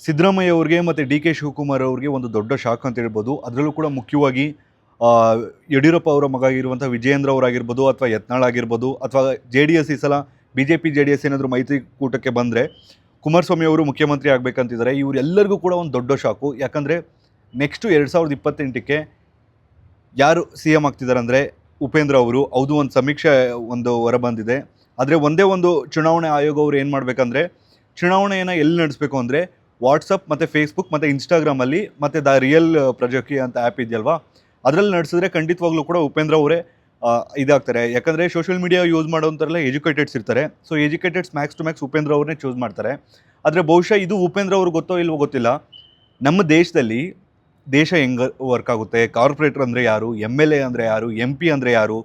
ಸಿದ್ದರಾಮಯ್ಯ ಅವ್ರಿಗೆ ಮತ್ತು D K Shivakumar ಅವ್ರಿಗೆ ಒಂದು ದೊಡ್ಡ ಶಾಕ್ ಅಂತ ಹೇಳ್ಬೋದು. ಅದರಲ್ಲೂ ಕೂಡ ಮುಖ್ಯವಾಗಿ ಆ, ಯಡಿಯೂರಪ್ಪ ಅವರ ಮಗ ಆಗಿರುವಂಥ ವಿಜಯೇಂದ್ರ ಅವರಾಗಿರ್ಬೋದು ಅಥವಾ ಯತ್ನಾಳ್ ಆಗಿರ್ಬೋದು ಅಥವಾ ಜೆ ಡಿ ಎಸ್ ಈ ಸಲ B J P J D S ಏನಾದರೂ ಮೈತ್ರಿಕೂಟಕ್ಕೆ ಬಂದರೆ ಕುಮಾರಸ್ವಾಮಿ ಅವರು ಮುಖ್ಯಮಂತ್ರಿ ಆಗಬೇಕಂತಿದ್ದಾರೆ. ಇವರೆಲ್ಲರಿಗೂ ಕೂಡ ಒಂದು ದೊಡ್ಡ ಶಾಕು. ಯಾಕಂದರೆ ನೆಕ್ಸ್ಟು 2028ಕ್ಕೆ ಯಾರು ಸಿ ಎಮ್ ಆಗ್ತಿದ್ದಾರೆ ಅಂದರೆ ಉಪೇಂದ್ರ ಅವರು. ಹೌದು, ಒಂದು ಸಮೀಕ್ಷೆ ಹೊರಬಂದಿದೆ. ಆದರೆ ಒಂದೇ ಒಂದು ಚುನಾವಣೆ ಆಯೋಗ ಅವರು ಏನು ಮಾಡಬೇಕಂದ್ರೆ ಚುನಾವಣೆಯನ್ನು ಎಲ್ಲಿ ನಡೆಸಬೇಕು ಅಂದರೆ ವಾಟ್ಸಪ್ ಮತ್ತು ಫೇಸ್ಬುಕ್ ಮತ್ತು ಇನ್ಸ್ಟಾಗ್ರಾಮಲ್ಲಿ ಮತ್ತು ದ ರಿಯಲ್ ಪ್ರಜಾಕೀಯ ಅಂತ ಆ್ಯಪ್ ಇದೆಯಲ್ವಾ, ಅದರಲ್ಲಿ ನಡೆಸಿದ್ರೆ ಖಂಡಿತವಾಗ್ಲೂ ಕೂಡ ಉಪೇಂದ್ರ ಅವರೇ ಇದಾಗ್ತಾರೆ. ಯಾಕಂದರೆ ಸೋಷಿಯಲ್ ಮೀಡಿಯಾ ಯೂಸ್ ಮಾಡೋಂಥರಲ್ಲ ಎಜುಕೇಟೆಡ್ಸ್ ಇರ್ತಾರೆ. So educateds max to max Upendra ಅವ್ರನ್ನೇ ಚೂಸ್ ಮಾಡ್ತಾರೆ. ಆದರೆ ಬಹುಶಃ ಇದು ಉಪೇಂದ್ರ ಅವ್ರಿಗೆ ಗೊತ್ತೋ ಇಲ್ವೋ ಗೊತ್ತಿಲ್ಲ, ನಮ್ಮ ದೇಶದಲ್ಲಿ ದೇಶ ಹೆಂಗೆ ವರ್ಕ್ ಆಗುತ್ತೆ, ಕಾರ್ಪೊರೇಟರ್ ಅಂದರೆ ಯಾರು, ಎಮ್ ಎಲ್ ಎ ಅಂದರೆ ಯಾರು, ಎಂ ಪಿ ಅಂದರೆ ಯಾರು,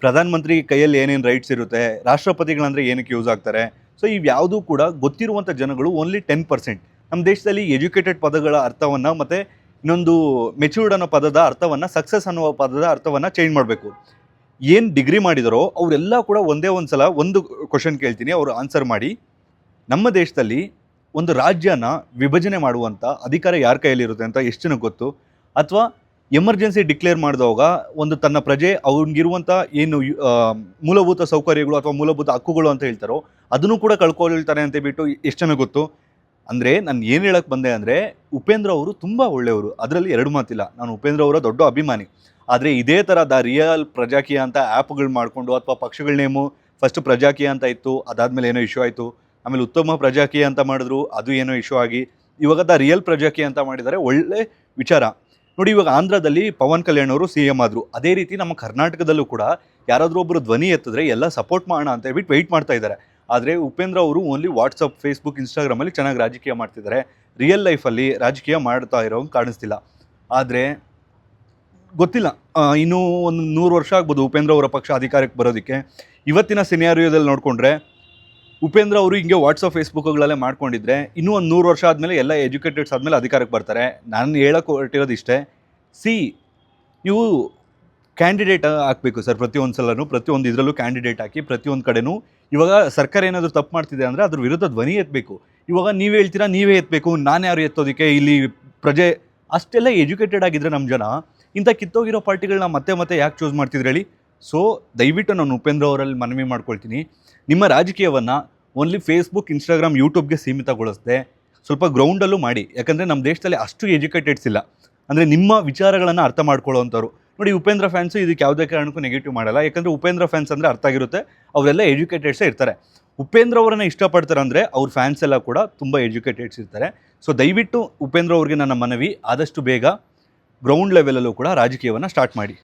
ಪ್ರಧಾನಮಂತ್ರಿ ಕೈಯಲ್ಲಿ ಏನೇನು ರೈಟ್ಸ್ ಇರುತ್ತೆ, ರಾಷ್ಟ್ರಪತಿಗಳಂದರೆ ಏನಕ್ಕೆ ಯೂಸ್ ಆಗ್ತಾರೆ. ಸೊ ಇವ್ಯಾವುದೂ ಕೂಡ ಗೊತ್ತಿರುವಂಥ ಜನಗಳು ಓನ್ಲಿ 10%. ನಮ್ಮ ದೇಶದಲ್ಲಿ ಎಜುಕೇಟೆಡ್ ಪದಗಳ ಅರ್ಥವನ್ನು ಮತ್ತು ಇನ್ನೊಂದು ಮೆಚ್ಯೂರ್ಡ್ ಅನ್ನೋ ಪದದ ಅರ್ಥವನ್ನು, ಸಕ್ಸಸ್ ಅನ್ನೋ ಪದದ ಅರ್ಥವನ್ನು ಚೇಂಜ್ ಮಾಡಬೇಕು. ಏನು ಡಿಗ್ರಿ ಮಾಡಿದಾರೋ ಅವರೆಲ್ಲ ಕೂಡ ಒಂದೇ ಒಂದು ಸಲ ಒಂದು ಕ್ವಶನ್ ಕೇಳ್ತೀನಿ, ಅವರು ಆನ್ಸರ್ ಮಾಡಿ. ನಮ್ಮ ದೇಶದಲ್ಲಿ ಒಂದು ರಾಜ್ಯನ ವಿಭಜನೆ ಮಾಡುವಂಥ ಅಧಿಕಾರ ಯಾರ ಕೈಯಲ್ಲಿರುತ್ತೆ ಅಂತ ಎಷ್ಟು ಜನಕ್ಕೆ ಗೊತ್ತು? ಅಥವಾ ಎಮರ್ಜೆನ್ಸಿ ಡಿಕ್ಲೇರ್ ಮಾಡಿದವಾಗ ಒಂದು ತನ್ನ ಪ್ರಜೆ ಅವ್ನಿಗಿರುವಂಥ ಏನು ಮೂಲಭೂತ ಸೌಕರ್ಯಗಳು ಅಥವಾ ಮೂಲಭೂತ ಹಕ್ಕುಗಳು ಅಂತ ಹೇಳ್ತಾರೋ ಅದನ್ನು ಕೂಡ ಕಳ್ಕೊಳ್ತಾರೆ ಅಂತ ಬಿಟ್ಟು ಎಷ್ಟು ಜನಕ್ಕೆ ಗೊತ್ತು? ಅಂದರೆ ನಾನು ಏನು ಹೇಳಕ್ಕೆ ಬಂದೆ ಅಂದರೆ ಉಪೇಂದ್ರ ಅವರು ತುಂಬ ಒಳ್ಳೆಯವರು, ಅದರಲ್ಲಿ ಎರಡು ಮಾತಿಲ್ಲ. ನಾನು ಉಪೇಂದ್ರ ಅವರ ದೊಡ್ಡ ಅಭಿಮಾನಿ. ಆದರೆ ಇದೇ ಥರ ದ ರಿಯಲ್ ಪ್ರಜಾಕೀಯ ಅಂತ ಆ್ಯಪ್ಗಳು ಮಾಡಿಕೊಂಡು ಅಥವಾ ಪಕ್ಷಗಳ ನೇಮು ಫಸ್ಟ್ ಪ್ರಜಾಕೀಯ ಅಂತ ಇತ್ತು, ಅದಾದಮೇಲೆ ಏನೋ ಇಶ್ಯೂ ಆಯಿತು, ಆಮೇಲೆ ಉತ್ತಮ ಪ್ರಜಾಕೀಯ ಅಂತ ಮಾಡಿದ್ರು, ಅದು ಏನೋ ಇಶ್ಯೂ ಆಗಿ ಇವಾಗ ದ ರಿಯಲ್ ಪ್ರಜಾಕೀಯ ಅಂತ ಮಾಡಿದ್ದಾರೆ. ಒಳ್ಳೆ ವಿಚಾರ ನೋಡಿ. ಇವಾಗ ಆಂಧ್ರದಲ್ಲಿ ಪವನ್ ಕಲ್ಯಾಣ್ ಅವರು ಸಿ ಎಮ್ ಆದರು. ಅದೇ ರೀತಿ ನಮ್ಮ ಕರ್ನಾಟಕದಲ್ಲೂ ಕೂಡ ಯಾರಾದರೂ ಒಬ್ಬರು ಧ್ವನಿ ಎತ್ತಿದ್ರೆ ಎಲ್ಲ ಸಪೋರ್ಟ್ ಮಾಡೋಣ ಅಂತ ಹೇಳ್ಬಿಟ್ಟು ವೆಯ್ಟ್ ಮಾಡ್ತಾ ಇದ್ದಾರೆ. ಆದರೆ ಉಪೇಂದ್ರ ಅವರು ಓನ್ಲಿ ವಾಟ್ಸಪ್, ಫೇಸ್ಬುಕ್, ಇನ್ಸ್ಟಾಗ್ರಾಮಲ್ಲಿ ಚೆನ್ನಾಗಿ ರಾಜಕೀಯ ಮಾಡ್ತಿದ್ದಾರೆ. ರಿಯಲ್ ಲೈಫಲ್ಲಿ ರಾಜಕೀಯ ಮಾಡ್ತಾ ಇರೋಂಗೆ ಕಾಣಿಸ್ತಿಲ್ಲ. ಆದರೆ ಗೊತ್ತಿಲ್ಲ, ಇನ್ನೂ ಒಂದು 100 ವರ್ಷ ಆಗ್ಬೋದು ಉಪೇಂದ್ರ ಅವರ ಪಕ್ಷ ಅಧಿಕಾರಕ್ಕೆ ಬರೋದಕ್ಕೆ. ಇವತ್ತಿನ ಸಿನಾರಿಯೋದಲ್ಲಿ ನೋಡಿಕೊಂಡ್ರೆ ಉಪೇಂದ್ರ ಅವರು ಹಿಂಗೆ ವಾಟ್ಸಪ್ ಫೇಸ್ಬುಕ್ಗಳಲ್ಲೇ ಮಾಡ್ಕೊಂಡಿದ್ರೆ ಇನ್ನೂ ಒಂದು 100 ವರ್ಷ ಆದಮೇಲೆ ಎಲ್ಲ ಎಜುಕೇಟೆಡ್ಸ್ ಆದಮೇಲೆ ಅಧಿಕಾರಕ್ಕೆ ಬರ್ತಾರೆ. ನಾನು ಹೇಳೋಕೆ ಹೊರಟಿರೋದು ಇಷ್ಟೇ, ನೀವು ಕ್ಯಾಂಡಿಡೇಟ್ ಹಾಕಬೇಕು ಸರ್. ಪ್ರತಿಯೊಂದು ಸಲನೂ ಪ್ರತಿಯೊಂದು ಇದರಲ್ಲೂ ಕ್ಯಾಂಡಿಡೇಟ್ ಹಾಕಿ ಪ್ರತಿಯೊಂದು ಕಡೆನೂ. ಇವಾಗ ಸರ್ಕಾರ ಏನಾದರೂ ತಪ್ಪು ಮಾಡ್ತಿದೆ ಅಂದರೆ ಅದ್ರ ವಿರುದ್ಧ ಧ್ವನಿ ಎತ್ತಬೇಕು. ಇವಾಗ ನೀವು ಹೇಳ್ತೀರಾ ನೀವೇ ಎತ್ತಬೇಕು, ನಾನು ಯಾರು ಎತ್ತೋದಕ್ಕೆ, ಇಲ್ಲಿ ಪ್ರಜೆ ಅಷ್ಟೆಲ್ಲ ಎಜುಕೇಟೆಡ್ ಆಗಿದ್ದರೆ ನಮ್ಮ ಜನ ಇಂಥ ಕಿತ್ತೋಗಿರೋ ಪಾರ್ಟಿಗಳನ್ನ ಮತ್ತೆ ಮತ್ತೆ ಯಾಕೆ ಚೂಸ್ ಮಾಡ್ತಿದ್ರು ಹೇಳಿ? ಸೊ ದಯವಿಟ್ಟು ನಾನು ಉಪೇಂದ್ರ ಅವರಲ್ಲಿ ಮನವಿ ಮಾಡ್ಕೊಳ್ತೀನಿ, ನಿಮ್ಮ ರಾಜಕೀಯವನ್ನು ಓನ್ಲಿ ಫೇಸ್ಬುಕ್, ಇನ್ಸ್ಟಾಗ್ರಾಮ್, ಯೂಟ್ಯೂಬ್ಗೆ ಸೀಮಿತಗೊಳಿಸದೆ ಸ್ವಲ್ಪ ಗ್ರೌಂಡಲ್ಲೂ ಮಾಡಿ. ಯಾಕಂದರೆ ನಮ್ಮ ದೇಶದಲ್ಲಿ ಅಷ್ಟು ಎಜುಕೇಟೆಡ್ಸ್ ಇಲ್ಲ, ಅಂದರೆ ನಿಮ್ಮ ವಿಚಾರಗಳನ್ನು ಅರ್ಥ ಮಾಡ್ಕೊಳ್ಳೋವಂಥವ್ರು. ನೋಡಿ, ಉಪೇಂದ್ರ ಫ್ಯಾನ್ಸು ಇದಕ್ಕೆ ಯಾವುದೇ ಕಾರಣಕ್ಕೂ ನೆಗೆಟಿವ್ ಮಾಡಲ್ಲ. ಯಾಕಂದರೆ ಉಪೇಂದ್ರ ಫ್ಯಾನ್ಸ್ ಅಂದರೆ ಅರ್ಥ ಆಗಿರುತ್ತೆ, ಅವರೆಲ್ಲ ಎಜುಕೇಟೆಡ್ಸೇ ಇರ್ತಾರೆ. ಉಪೇಂದ್ರ ಅವರನ್ನು ಇಷ್ಟಪಡ್ತಾರೆ ಅಂದರೆ ಅವ್ರ ಫ್ಯಾನ್ಸ್ ಎಲ್ಲ ಕೂಡ ತುಂಬ ಎಜುಕೇಟೆಡ್ಸ್ ಇರ್ತಾರೆ. ಸೊ ದಯವಿಟ್ಟು ಉಪೇಂದ್ರ ಅವ್ರಿಗೆ ನನ್ನ ಮನವಿ, ಆದಷ್ಟು ಬೇಗ ಗ್ರೌಂಡ್ ಲೆವೆಲಲ್ಲೂ ಕೂಡ ರಾಜಕೀಯವನ್ನು ಸ್ಟಾರ್ಟ್ ಮಾಡಿ.